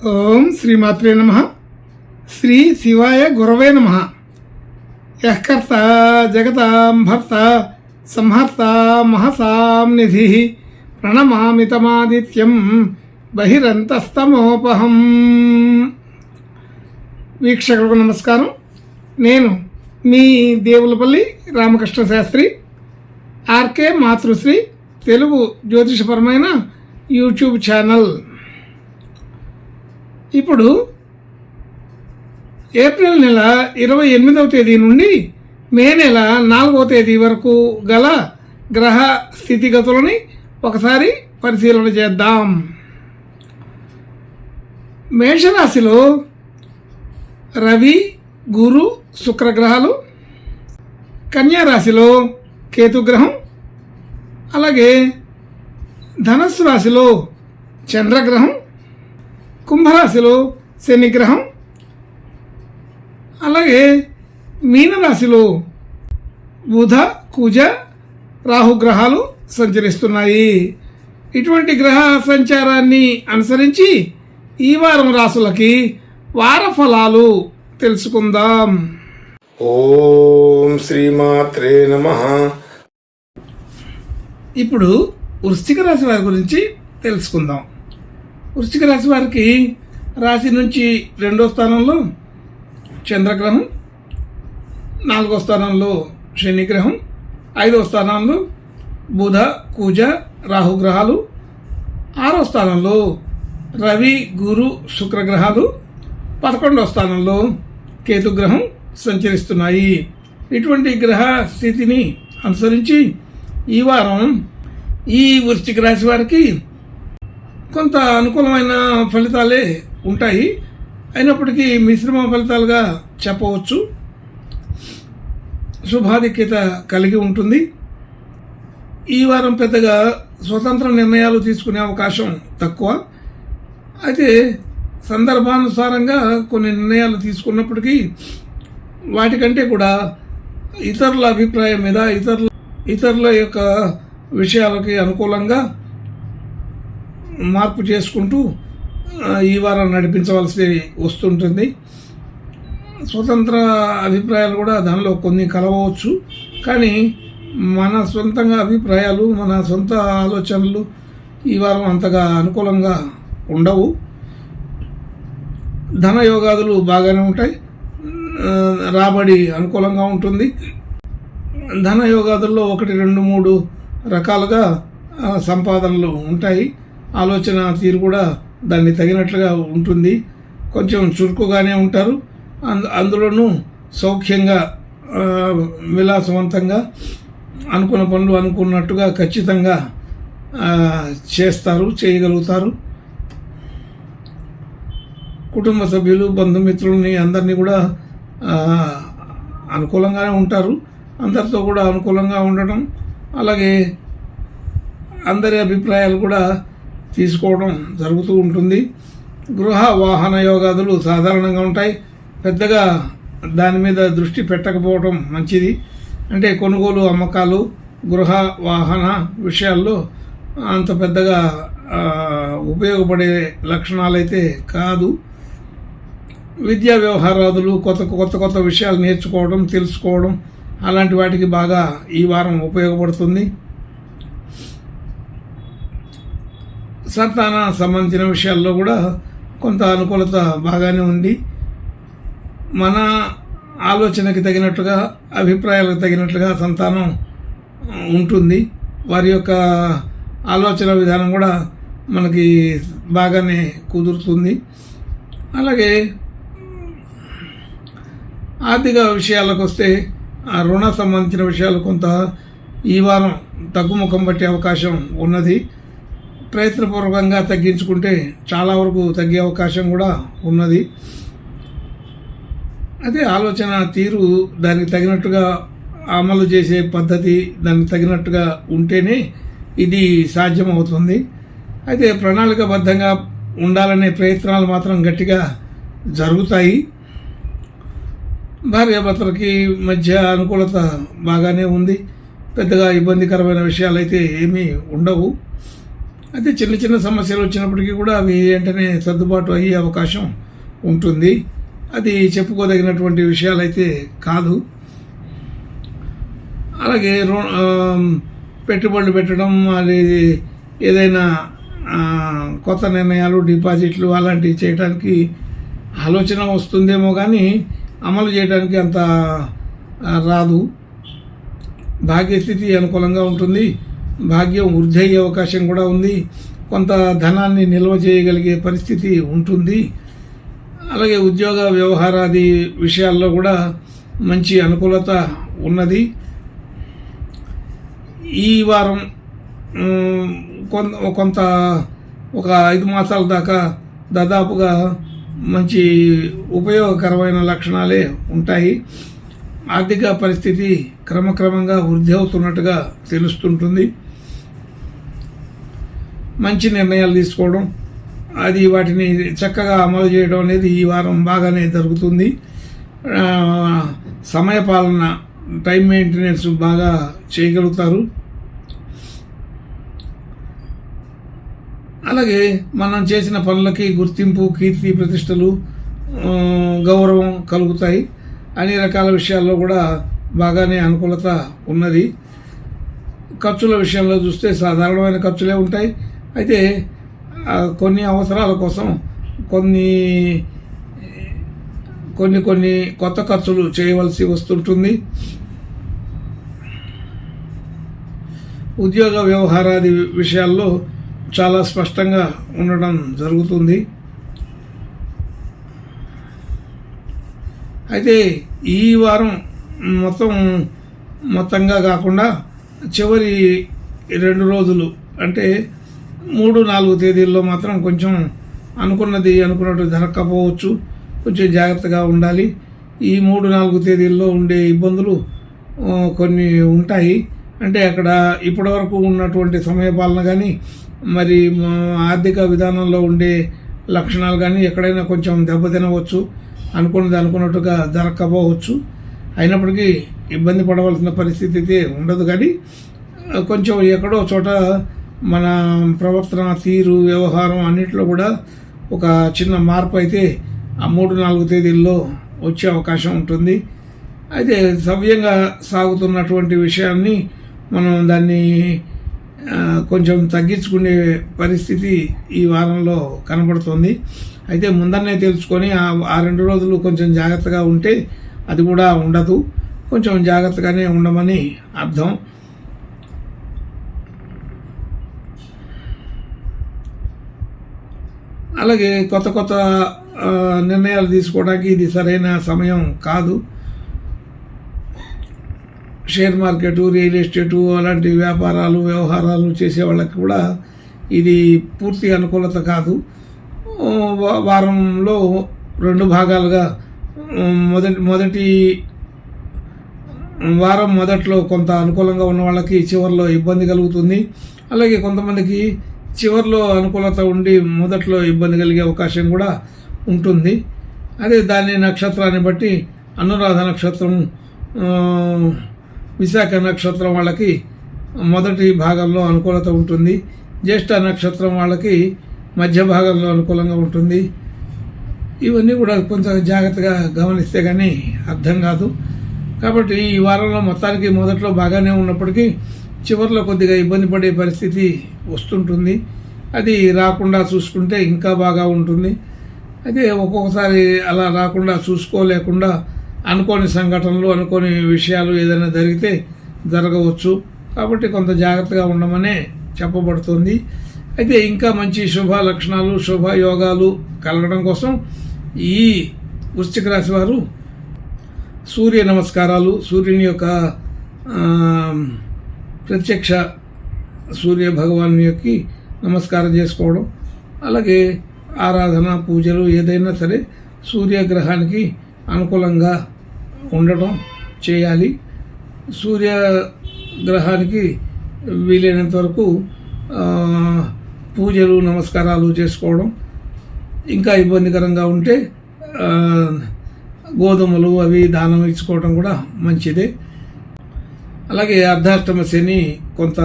ఓం శ్రీమాత్రే నమః. శ్రీ శివాయ గురవే నమః. యః కర్త జగతాం భర్త సంహర్త మహసాం నిధి ప్రణమామి తమాదిత్యం బహిరంతస్తమోపహం. వీక్షకులకు నమస్కారం. నేను మీ దేవులపల్లి రామకృష్ణ శాస్త్రి. ఆర్కే మాతృశ్రీ తెలుగు జ్యోతిషపరమైన యూట్యూబ్ ఛానల్. ఇప్పుడు ఏప్రిల్ నెల 28వ తేదీ నుండి మే నెల 4వ తేదీ వరకు గల గ్రహ స్థితిగతులని ఒకసారి పరిశీలన చేద్దాం. మేషరాశిలో రవి, గురు, శుక్రగ్రహాలు, కన్యారాశిలో కేతుగ్రహం, అలాగే ధనస్సు రాశిలో చంద్రగ్రహం, కుంభరాశిలో శనిగ్రహం, అలాగే మీనరాశిలో బుధ, కుజ, రాహుగ్రహాలు సంచరిస్తున్నాయి. ఇటువంటి గ్రహ సంచారాన్ని అనుసరించి ఈ వారం రాశులకి వార ఫలాలు తెలుసుకుందాం. ఓం శ్రీమాత్రే నమః. ఇప్పుడు వృశ్చిక రాశి వారి గురించి తెలుసుకుందాం. వృశ్చిక రాశి వారికి రాశి నుంచి 2వ స్థానంలో చంద్రగ్రహం, 4వ స్థానంలో శనిగ్రహం, 5వ స్థానంలో బుధ, కుజ, రాహుగ్రహాలు, 6వ స్థానంలో రవి, గురు, శుక్రగ్రహాలు, 11వ స్థానంలో కేతుగ్రహం సంచరిస్తున్నాయి. ఇటువంటి గ్రహ స్థితిని అనుసరించి ఈ వారం ఈ వృశ్చిక రాశి వారికి కొంత అనుకూలమైన ఫలితాలే ఉంటాయి. అయినప్పటికీ మిశ్రమ ఫలితాలుగా చెప్పవచ్చు. శుభాధిక్యత కలిగి ఉంటుంది. ఈ వారం పెద్దగా స్వతంత్ర నిర్ణయాలు తీసుకునే అవకాశం తక్కువ. అయితే సందర్భానుసారంగా కొన్ని నిర్ణయాలు తీసుకున్నప్పటికీ వాటికంటే కూడా ఇతరుల అభిప్రాయం మీద ఇతరుల యొక్క విషయాలకి అనుకూలంగా మార్పు చేసుకుంటూ ఈ వారం నడిపించవలసి వస్తుంటుంది. స్వతంత్ర అభిప్రాయాలు కూడా దానిలో కొన్ని కలవచ్చు. కానీ మన సొంతంగా అభిప్రాయాలు, మన సొంత ఆలోచనలు ఈ వారం అంతగా అనుకూలంగా ఉండవు. ధన యోగాదులు బాగానే ఉంటాయి. రాబడి అనుకూలంగా ఉంటుంది. ధన యోగాదుల్లో 1, 2, 3 రకాలుగా సంపాదనలు ఉంటాయి. ఆలోచన తీరు కూడా దాన్ని తగినట్లుగా ఉంటుంది. కొంచెం చురుకుగానే ఉంటారు. అందులోనూ సౌఖ్యంగా, విలాసవంతంగా అనుకున్న పనులు అనుకున్నట్టుగా ఖచ్చితంగా చేయగలుగుతారు. కుటుంబ సభ్యులు, బంధుమిత్రులని అందరినీ కూడా అనుకూలంగానే ఉంటారు. అందరితో కూడా అనుకూలంగా ఉండడం, అలాగే అందరి అభిప్రాయాలు కూడా తీసుకోవడం జరుగుతూ ఉంటుంది. గృహ వాహన యోగాదులు సాధారణంగా ఉంటాయి. పెద్దగా దాని మీద దృష్టి పెట్టకపోవడం మంచిది. అంటే కొనుగోలు, అమ్మకాలు, గృహ వాహన విషయాల్లో అంత పెద్దగా ఉపయోగపడే లక్షణాలైతే కాదు. విద్యా వ్యవహారాదులు, కొత్త విషయాలు నేర్చుకోవడం, తెలుసుకోవడం, అలాంటి వాటికి బాగా ఈ వారం ఉపయోగపడుతుంది. సంతాన సంబంధించిన విషయాల్లో కూడా కొంత అనుకూలత బాగానే ఉంది. మన ఆలోచనకి తగినట్లుగా, అభిప్రాయాలకు తగినట్లుగా సంతానం ఉంటుంది. వారి యొక్క ఆలోచన విధానం కూడా మనకి బాగానే కుదురుతుంది. అలాగే ఆర్థిక విషయాలకు వస్తే ఆ రుణ సంబంధించిన విషయాలు కొంత ఈ వారం తగ్గుముఖం పట్టే అవకాశం ఉన్నది. ప్రయత్నపూర్వకంగా తగ్గించుకుంటే చాలా వరకు తగ్గే అవకాశం కూడా ఉన్నది. అదే ఆలోచన తీరు దానికి తగినట్టుగా అమలు చేసే పద్ధతి దానికి తగినట్టుగా ఉంటేనే ఇది సాధ్యమవుతుంది. అయితే ప్రణాళికాబద్ధంగా ఉండాలనే ప్రయత్నాలు మాత్రం గట్టిగా జరుగుతాయి. భార్యాభర్తలకి మధ్య అనుకూలత బాగానే ఉంది. పెద్దగా ఇబ్బందికరమైన విషయాలు అయితే ఏమీ ఉండవు. అయితే చిన్న చిన్న సమస్యలు వచ్చినప్పటికీ కూడా అవి వెంటనే సర్దుబాటు అయ్యే అవకాశం ఉంటుంది. అది చెప్పుకోదగినటువంటి విషయాలైతే కాదు. అలాగే పెట్టుబడులు పెట్టడం, అది ఏదైనా కొత్త నిర్ణయాలు, డిపాజిట్లు అలాంటివి చేయడానికి ఆలోచన వస్తుందేమో కానీ అమలు చేయడానికి అంత రాదు. భాగ్యస్థితి అనుకూలంగా ఉంటుంది. భాగ్యం వృద్ధి అయ్యే అవకాశం కూడా ఉంది. కొంత ధనాన్ని నిల్వ చేయగలిగే పరిస్థితి ఉంటుంది. అలాగే ఉద్యోగ వ్యవహారాది విషయాల్లో కూడా మంచి అనుకూలత ఉన్నది. ఈ వారం కొంత ఒక 5 మాసాల దాకా దాదాపుగా మంచి ఉపయోగకరమైన లక్షణాలే ఉంటాయి. ఆర్థిక పరిస్థితి క్రమక్రమంగా వృద్ధి అవుతున్నట్టుగా తెలుస్తుంటుంది. మంచి నిర్ణయాలు తీసుకోవడం, అది వాటిని చక్కగా అమలు చేయడం అనేది ఈ వారం బాగానే జరుగుతుంది. సమయపాలన, టైం మెయింటెనెన్స్ బాగా చేయగలుగుతారు. అలాగే మనం చేసిన పనులకి గుర్తింపు, కీర్తి, ప్రతిష్టలు, గౌరవం కలుగుతాయి. అన్ని రకాల విషయాల్లో కూడా బాగానే అనుకూలత ఉన్నది. ఖర్చుల విషయంలో చూస్తే సాధారణమైన ఖర్చులే ఉంటాయి. అయితే కొన్ని అవసరాల కోసం కొన్ని కొత్త ఖర్చులు చేయవలసి వస్తుంటుంది. ఉద్యోగ వ్యవహారాది విషయాల్లో చాలా స్పష్టంగా ఉండడం జరుగుతుంది. అయితే ఈ వారం మొత్తంగా కాకుండా చివరి 2 రోజులు అంటే 3-4 తేదీల్లో మాత్రం కొంచెం అనుకున్నట్టు జరగకపోవచ్చు. కొంచెం జాగ్రత్తగా ఉండాలి. ఈ 3-4 తేదీల్లో ఉండే ఇబ్బందులు కొన్ని ఉంటాయి. అంటే అక్కడ ఇప్పటివరకు ఉన్నటువంటి సమయపాలన కానీ, మరి ఆర్థిక విధానంలో ఉండే లక్షణాలు కానీ ఎక్కడైనా కొంచెం దెబ్బతినవచ్చు. అనుకున్నట్టుగా జరగకపోవచ్చు. అయినప్పటికీ ఇబ్బంది పడవలసిన పరిస్థితి అయితే ఉండదు. కానీ కొంచెం ఎక్కడో చోట మన ప్రవర్తన, తీరు, వ్యవహారం అన్నింటిలో కూడా ఒక చిన్న మార్పు అయితే ఆ 3-4 తేదీల్లో వచ్చే అవకాశం ఉంటుంది. అయితే సవ్యంగా సాగుతున్నటువంటి విషయాన్ని మనం దాన్ని కొంచెం తగ్గించుకునే పరిస్థితి ఈ వారంలో కనబడుతుంది. అయితే ముందన్నే తెలుసుకొని ఆ 2 రోజులు కొంచెం జాగ్రత్తగా ఉంటే అది కూడా ఉండదు. కొంచెం జాగ్రత్తగానే ఉండమని అర్థం. అలాగే కొత్త నిర్ణయాలు తీసుకోవడానికి ఇది సరైన సమయం కాదు. షేర్ మార్కెట్, రియల్ ఎస్టేటు అలాంటి వ్యాపారాలు, వ్యవహారాలు చేసే వాళ్ళకి కూడా ఇది పూర్తి అనుకూలత కాదు. వారంలో 2 భాగాలుగా మొదటి వారం మొదట్లో కొంత అనుకూలంగా ఉన్న వాళ్ళకి చివరిలో ఇబ్బంది కలుగుతుంది. అలాగే కొంతమందికి చివరిలో అనుకూలత ఉండి మొదట్లో ఇబ్బంది కలిగే అవకాశం కూడా ఉంటుంది. అదే దాని నక్షత్రాన్ని బట్టి అనురాధ నక్షత్రం, విశాఖ నక్షత్రం వాళ్ళకి మొదటి భాగంలో అనుకూలత ఉంటుంది. జ్యేష్ఠ నక్షత్రం వాళ్ళకి మధ్య భాగంలో అనుకూలంగా ఉంటుంది. ఇవన్నీ కూడా కొంచెం జాగ్రత్తగా గమనిస్తే కానీ అర్థం కాదు. కాబట్టి ఈ వారంలో మొత్తానికి మొదట్లో బాగానే ఉన్నప్పటికీ చివరిలో కొద్దిగా ఇబ్బంది పడే పరిస్థితి వస్తుంటుంది. అది రాకుండా చూసుకుంటే ఇంకా బాగా ఉంటుంది. అయితే ఒక్కొక్కసారి అలా రాకుండా చూసుకోలేకుండా అనుకోని సంఘటనలు, అనుకోని విషయాలు ఏదైనా జరిగితే జరగవచ్చు. కాబట్టి కొంత జాగ్రత్తగా ఉండమనే చెప్పబడుతుంది. అయితే ఇంకా మంచి శుభ లక్షణాలు, శుభ యోగాలు కలగడం కోసం ఈ వృశ్చిక రాశి వారు సూర్య నమస్కారాలు, సూర్యుని యొక్క ప్రత్యక్ష సూర్య భగవాను యొక్క నమస్కారం చేసుకోవడం, అలాగే ఆరాధన, పూజలు ఏదైనా సరే సూర్యగ్రహానికి అనుకూలంగా ఉండటం చేయాలి. సూర్యగ్రహానికి వీలైనంత వరకు పూజలు, నమస్కారాలు చేసుకోవడం. ఇంకా ఇబ్బందికరంగా ఉంటే గోధుమలు అవి దానం ఇచ్చుకోవడం కూడా మంచిదే. అలాగే అర్ధాష్టమ శని కొంత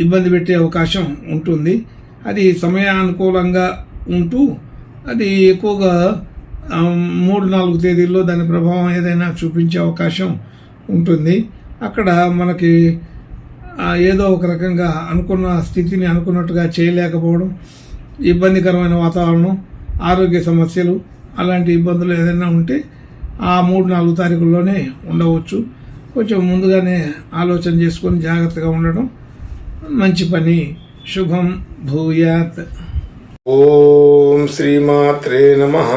ఇబ్బంది పెట్టే అవకాశం ఉంటుంది. అది సమయానుకూలంగా ఉంటూ అది ఎక్కువగా 3-4 తేదీల్లో దాని ప్రభావం ఏదైనా చూపించే అవకాశం ఉంటుంది. అక్కడ మనకి ఏదో ఒక రకంగా అనుకున్న స్థితిని అనుకున్నట్టుగా చేయలేకపోవడం, ఇబ్బందికరమైన వాతావరణం, ఆరోగ్య సమస్యలు, అలాంటి ఇబ్బందులు ఏదైనా ఉంటే ఆ 3-4 తారీఖుల్లోనే ఉండవచ్చు. కొంచెం ముందుగానే ఆలోచన చేసుకొని జాగ్రత్తగా ఉండడం మంచి పని. శుభం భూయాత్. ఓం శ్రీమాత్రే నమః.